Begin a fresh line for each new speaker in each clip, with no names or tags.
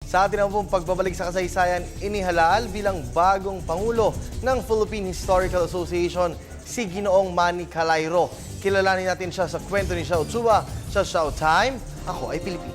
Sa atin ang pong pagbabalik sa kasaysayan, inihalal bilang bagong Pangulo ng Philippine Historical Association, si Ginoong Manny Calairo. Kilalanin natin siya sa kwento ni Xiao Chua sa Showtime. Ako ay Pilipino.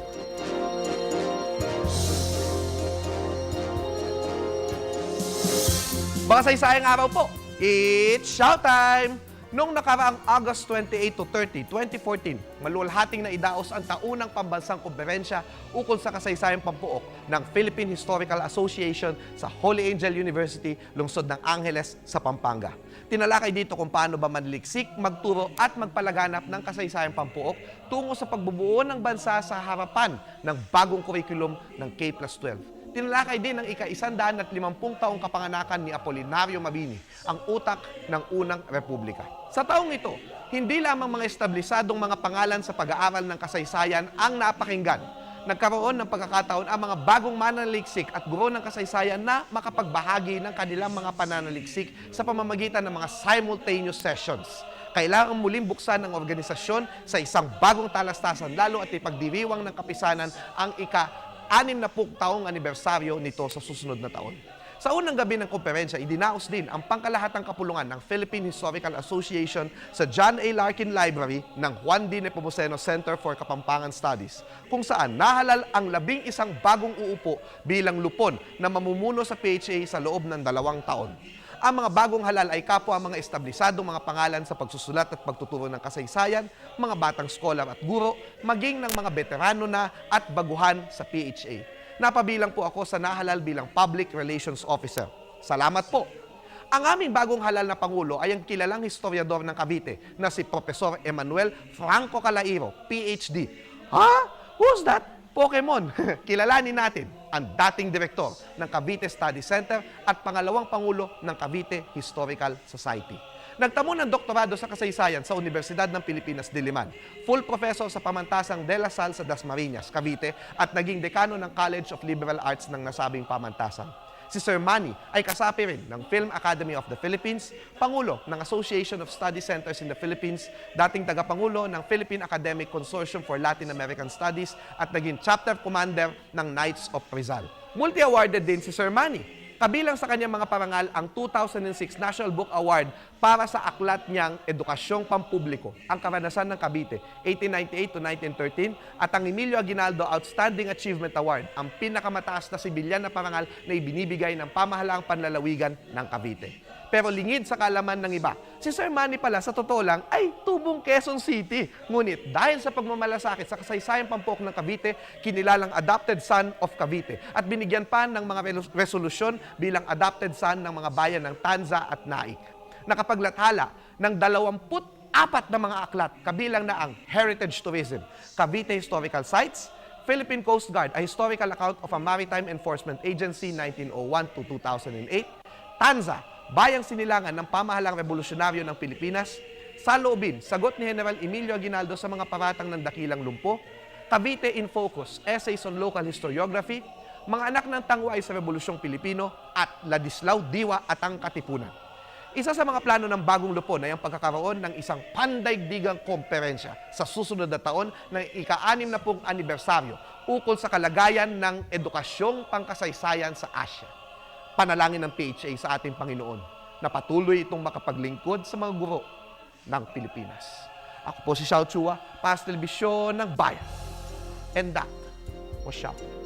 Makasaysayang araw po, it's Showtime! Noong nakaraang August 28 to 30, 2014, maluwalhating na idaos ang taunang pambansang komperensya ukol sa kasaysayang pampuok ng Philippine Historical Association sa Holy Angel University, lungsod ng Angeles sa Pampanga. Tinalakay dito kung paano ba manliksik, magturo at magpalaganap ng kasaysayang pampuok tungo sa pagbubuo ng bansa sa harapan ng bagong kurikulum ng K+12. Tinalakay din ng ika-150 taong kapanganakan ni Apolinario Mabini, ang utak ng unang republika. Sa taong ito, hindi lamang mga establisadong mga pangalan sa pag-aaral ng kasaysayan ang napakinggan. Nagkaroon ng pagkakataon ang mga bagong mananaliksik at guro ng kasaysayan na makapagbahagi ng kanilang mga pananaliksik sa pamamagitan ng mga simultaneous sessions. Kailangan muling buksan ng organisasyon sa isang bagong talastasan, lalo at ipagdiriwang ng kapisanan ang ika-60 taong anibersaryo nito sa susunod na taon. Sa unang gabi ng komperensya, idinaos din ang pangkalahatang kapulungan ng Philippine Historical Association sa John A. Larkin Library ng Juan D. Nepomuceno Center for Kapampangan Studies, kung saan nahalal ang 11 bagong uupo bilang lupon na mamumuno sa PHA sa loob ng 2 taon. Ang mga bagong halal ay kapwa mga establisadong mga pangalan sa pagsusulat at pagtuturo ng kasaysayan, mga batang scholar at guro, maging ng mga veterano na at baguhan sa PHA. Napabilang po ako sa nahalal bilang Public Relations Officer. Salamat po! Ang aming bagong halal na Pangulo ay ang kilalang historiador ng Cavite na si Profesor Emmanuel Franco Calairo, PhD. Ha? Who's that? Pokemon! Kilalanin natin ang dating direktor ng Cavite Study Center at pangalawang Pangulo ng Cavite Historical Society. Nagtamo ng doktorado sa kasaysayan sa Universidad ng Pilipinas, Diliman. Full professor sa pamantasang De La Salle sa Dasmariñas, Cavite at naging dekano ng College of Liberal Arts ng nasabing pamantasan. Si Sir Manny ay kasapi rin ng Film Academy of the Philippines, Pangulo ng Association of Study Centers in the Philippines, dating tagapangulo ng Philippine Academic Consortium for Latin American Studies at naging chapter commander ng Knights of Rizal. Multi-awarded din si Sir Manny. Kabilang sa kanyang mga parangal ang 2006 National Book Award para sa aklat niyang Edukasyong Pampubliko, ang Karanasan ng Cavite, 1898 to 1913, at ang Emilio Aguinaldo Outstanding Achievement Award, ang pinakamataas na sibilyan na parangal na ibinibigay ng pamahalaang panlalawigan ng Cavite. Pero lingid sa kaalaman ng iba, si Sir Manny pala sa totoo lang ay tubong Quezon City. Ngunit dahil sa pagmamalasakit sa kasaysayang pampuok ng Cavite, kinilalang adopted son of Cavite at binigyan pa ng mga resolusyon bilang adopted son ng mga bayan ng Tanza at Naik. Nakapaglathala ng 24 na mga aklat, kabilang na ang Heritage Tourism, Cavite Historical Sites, Philippine Coast Guard, a historical account of a maritime enforcement agency 1901 to 2008, Tanza, bayang sinilangan ng pamahalang revolusyonaryo ng Pilipinas, Saloobin, sagot ni General Emilio Aguinaldo sa mga paratang ng Dakilang Lumpo, Cavite in Focus, essays on local historiography, mga anak ng tangway sa Revolusyong Pilipino, at Ladislao, Diwa at ang Katipunan. Isa sa mga plano ng bagong lupon ay ang pagkakaroon ng isang pandaigdigang komperensya sa susunod na taon ng ika-60 anibersaryo ukol sa kalagayan ng edukasyong pangkasaysayan sa Asia. Panalangin ng PHA sa ating Panginoon na patuloy itong makapaglingkod sa mga guro ng Pilipinas. Ako po si Xiao Chua, para sa telebisyon ng Bayan. And that was Xiao.